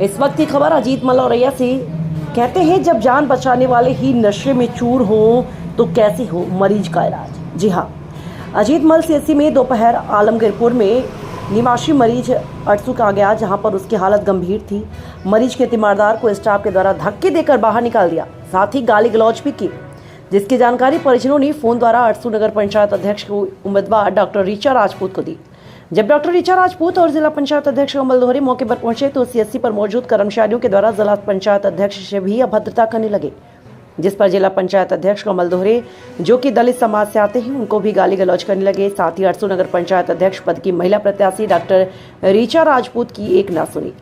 इस वक्त की खबर अजीत मलौरिया से। कहते हैं जब जान बचाने वाले ही नशे में चूर हों तो कैसे हो मरीज का इलाज। जी हाँ, अजीत मल सीएचसी में दोपहर आलमगीरपुर में निवासी मरीज अटसू का गया, जहां पर उसकी हालत गंभीर थी। मरीज के तीमारदार को स्टाफ के द्वारा धक्के देकर बाहर निकाल दिया, साथ ही गाली गलौज भी की, जिसकी जानकारी परिजनों ने फोन द्वारा अटसू नगर पंचायत अध्यक्ष को उम्मीदवार डॉक्टर ऋचा राजपूत को दी। जब डॉक्टर ऋचा राजपूत और जिला पंचायत अध्यक्ष कमल दोहरे मौके पर पहुंचे तो सीएचसी पर मौजूद कर्मचारियों के द्वारा जिला पंचायत अध्यक्ष से भी अभद्रता करने लगे, जिस पर जिला पंचायत अध्यक्ष कमल दोहरे, जो कि दलित समाज से आते हैं, उनको भी गाली गलौज करने लगे। साथ ही अटसू नगर पंचायत अध्यक्ष पद की महिला प्रत्याशी डॉक्टर ऋचा राजपूत की एक ना सुनी।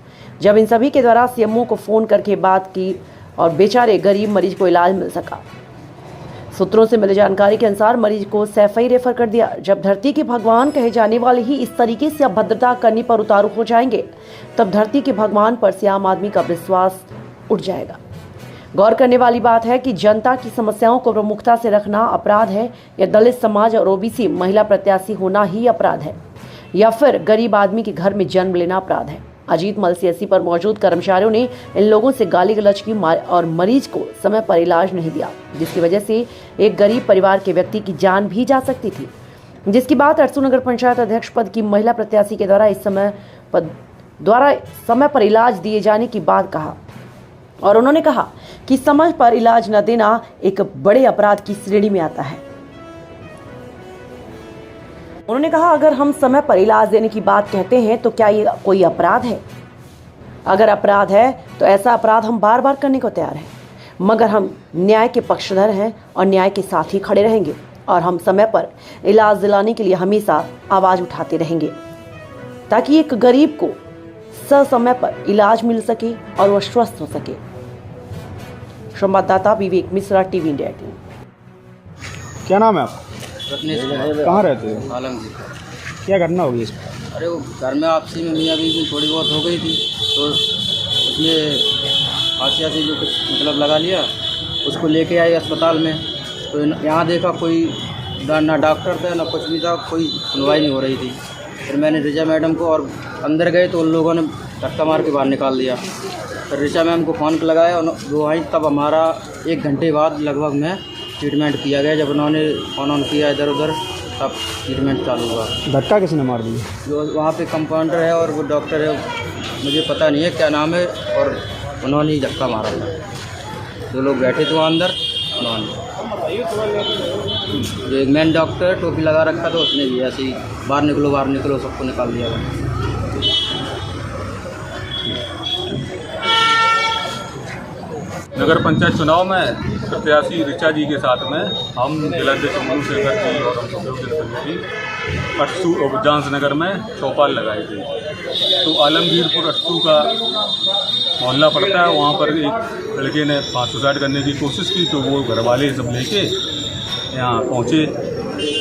जब इन सभी के द्वारा सीएमओ को फोन करके बात की और बेचारे गरीब मरीज को इलाज मिल सका। सूत्रों से मिली जानकारी के अनुसार मरीज को सैफई रेफर कर दिया। जब धरती के भगवान कहे जाने वाले ही इस तरीके से अभद्रता करने पर उतारू हो जाएंगे, तब धरती के भगवान पर से आम आदमी का विश्वास उठ जाएगा। गौर करने वाली बात है कि जनता की समस्याओं को प्रमुखता से रखना अपराध है, या दलित समाज और ओबीसी महिला प्रत्याशी होना ही अपराध है, या फिर गरीब आदमी के घर में जन्म लेना अपराध है। अजीत मल सीएचसी पर मौजूद कर्मचारियों ने इन लोगों से गाली गलौज की और मरीज को समय पर इलाज नहीं दिया, जिसकी वजह से एक गरीब परिवार के व्यक्ति की जान भी जा सकती थी। जिसकी बात अटसू नगर पंचायत अध्यक्ष पद की महिला प्रत्याशी के द्वारा समय पर इलाज दिए जाने की बात कहा, और उन्होंने कहा कि समय पर इलाज न देना एक बड़े अपराध की श्रेणी में आता है। उन्होंने कहा अगर हम समय पर इलाज देने की बात कहते हैं तो क्या ये कोई अपराध है? अगर अपराध है तो ऐसा अपराध हम बार बार करने को तैयार हैं, मगर हम न्याय के पक्षधर हैं और न्याय के साथ ही खड़े रहेंगे, और हम समय पर इलाज दिलाने के लिए हमेशा आवाज उठाते रहेंगे, ताकि एक गरीब को समय पर इलाज मिल सके और वह स्वस्थ हो सके। संवाददाता विवेक मिश्रा, टीवी इंडिया 18। क्या नाम है आपका? कहाँ रहते हो? आलमगीर। क्या घटना होगी इस पर? अरे वो घर में आपसी में मियाँ बीवी में थोड़ी बहुत हो गई थी, तो उसमें फांसी जो कुछ मतलब लगा लिया, उसको लेके आए अस्पताल में। तो यहाँ देखा कोई ना डॉक्टर था ना कुछ भी था, कोई सुनवाई नहीं हो रही थी। फिर मैंने ऋचा मैडम को, और अंदर गए तो उन लोगों ने धक्का मार के बाहर निकाल दिया। फिर ऋचा मैम को फ़ोन लगाया, वो आई, तब हमारा 1 घंटे बाद लगभग में ट्रीटमेंट किया गया। जब उन्होंने फ़ोन ऑन किया इधर उधर, तब ट्रीटमेंट चालू हुआ। धक्का किसने मार दिया? जो वहाँ पे कंपाउंडर है और वो डॉक्टर है, मुझे पता नहीं है क्या नाम है, और उन्होंने ही धक्का मारा था। 2 लोग बैठे थे वहाँ अंदर, उन्होंने जो एक मैन डॉक्टर टोपी लगा रखा था, उसने भी ऐसे ही बाहर निकलो सबको निकाल दिया। नगर पंचायत चुनाव में प्रत्याशी ऋचा जी के साथ में हम जिलाध्यक्ष मनुशेखर जी और हम सहयोग समिति अटसू और जांस नगर में चौपाल लगाए थे। तो आलमगीरपुर अटसू का मोहल्ला पड़ता है, वहाँ पर एक लड़के ने सुसाइड करने की कोशिश की, तो वो घरवाले सब लेके यहाँ पहुँचे।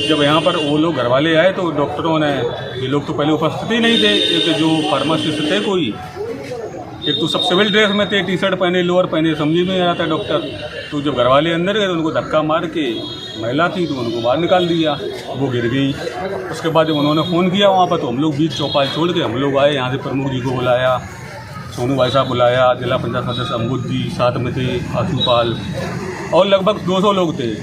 जब यहाँ पर वो लोग घरवाले आए तो डॉक्टरों ने, ये लोग तो पहले उपस्थित ही नहीं थे, एक जो फार्मासिस्ट थे कोई, एक तो सब सिविल ड्रेस में थे, टी-शर्ट पहने, लोअर पहने, समझ में नहीं आ रहा था डॉक्टर। तो जब घरवाले अंदर गए तो उनको धक्का मार के, महिला थी तो उनको बाहर निकाल दिया, वो गिर गई। उसके बाद जब उन्होंने फ़ोन किया वहाँ पर, तो हम लोग बीच चौपाल छोड़ के हम लोग आए। यहाँ से प्रमुख जी को बुलाया, सोनू भाई साहब बुलाया, जिला पंचायत सदस्य अम्बुद जी साथ में थे, आशुपाल, और लगभग 200 लोग थे।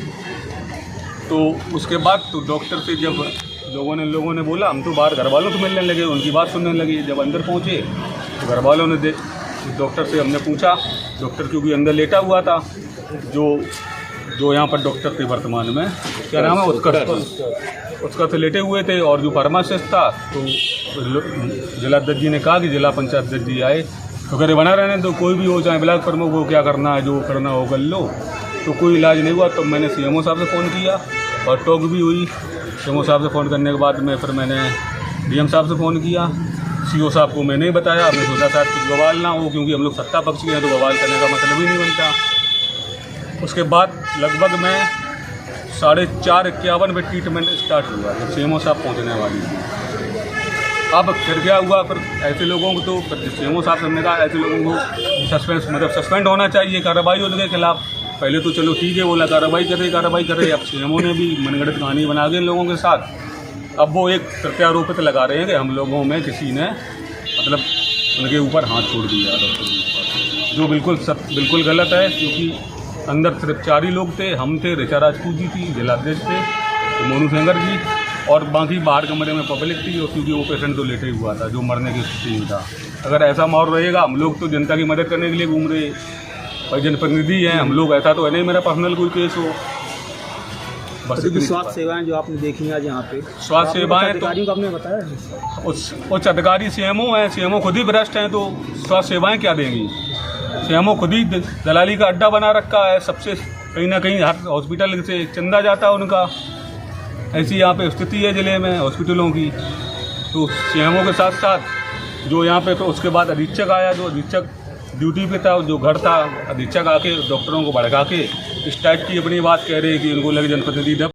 तो उसके बाद तो डॉक्टर से जब लोगों ने बोला, हम तो बाहर घर वालों से मिलने लगे, उनकी बात सुनने लगे। जब अंदर पहुँचे तो घर वालों ने डॉक्टर से हमने पूछा, डॉक्टर क्योंकि अंदर लेटा हुआ था, जो यहाँ पर डॉक्टर थे वर्तमान में, क्या नाम है उसका से लेटे हुए थे, और जो फार्मासिस्ट था, तो जिलाध्यक्ष जी ने कहा कि जिला पंचायत अध्यक्ष जी आए तो करे बना रहने, तो कोई भी हो, चाहे ब्लॉक प्रमुख हो, क्या करना है, जो करना हो कर लो। तो कोई इलाज नहीं हुआ। तो मैंने सीएमओ साहब से फ़ोन किया और टॉक भी हुई। सीएमओ साहब से फ़ोन करने के बाद में फिर मैंने डीएम साहब से फ़ोन किया। सीओ साहब को मैंने ही बताया, हमने सोचा शायद कुछ बवाल ना हो, क्योंकि हम लोग सत्ता पक्ष के हैं तो बवाल करने का मतलब ही नहीं बनता। उसके बाद लगभग में 4:51 पे ट्रीटमेंट स्टार्ट हुआ जब सीएमओ साहब पहुंचने वाली थी। अब फिर क्या हुआ, फिर ऐसे लोगों को तो सीएमओ साहब ने कहा ऐसे लोगों को सस्पेंड होना चाहिए, कार्रवाई उनके खिलाफ। पहले तो चलो ठीक है, बोला कार्रवाई कर रहे। अब सीएमओ ने भी मनगढ़ंत कहानी बना दी लोगों के साथ। अब वो एक प्रत्यारोपित लगा रहे हैं कि हम लोगों में किसी ने मतलब उनके ऊपर हाथ छोड़ दिया डॉक्टर के ऊपर, जो बिल्कुल गलत है। क्योंकि अंदर सिर्फ 4 ही लोग थे, हम थे, ऋचा राजपूत जी थी, जिलाध्यक्ष थे, तो मोनू सेंगर जी, और बाकी बाहर कमरे में पब्लिक थी। और क्योंकि वो पेशेंट तो लेटे हुआ था जो मरने की स्थिति में था। अगर ऐसा माहौल रहेगा, हम लोग तो जनता की मदद करने के लिए घूम रहे भाई, जनप्रतिनिधि हैं हम लोग, ऐसा तो है नहीं मेरा पर्सनल कोई केस हो। बस तो स्वास्थ्य सेवाएं जो आपने देखी आज यहाँ पे, स्वास्थ्य सेवाएं तो अधिकारियों को आपने बताया, उच्च अधिकारी सीएमओ हैं, सीएमओ खुद ही भ्रष्ट हैं, तो स्वास्थ्य सेवाएं क्या देंगी। सीएमओ खुद ही दलाली का अड्डा बना रखा है, सबसे कहीं ना कहीं हर हॉस्पिटल से चंदा जाता है उनका। ऐसी यहाँ पे स्थिति है जिले में हॉस्पिटलों की। तो सीएमओ के साथ साथ जो यहाँ पे, तो उसके बाद अधीक्षक आया, जो अधीक्षक ड्यूटी पे था, जो घर था, अधीक्षक आके डॉक्टरों को भड़का के इस टाइप की अपनी बात कह रहे हैं कि उनको लगे जनप्रतिनिधि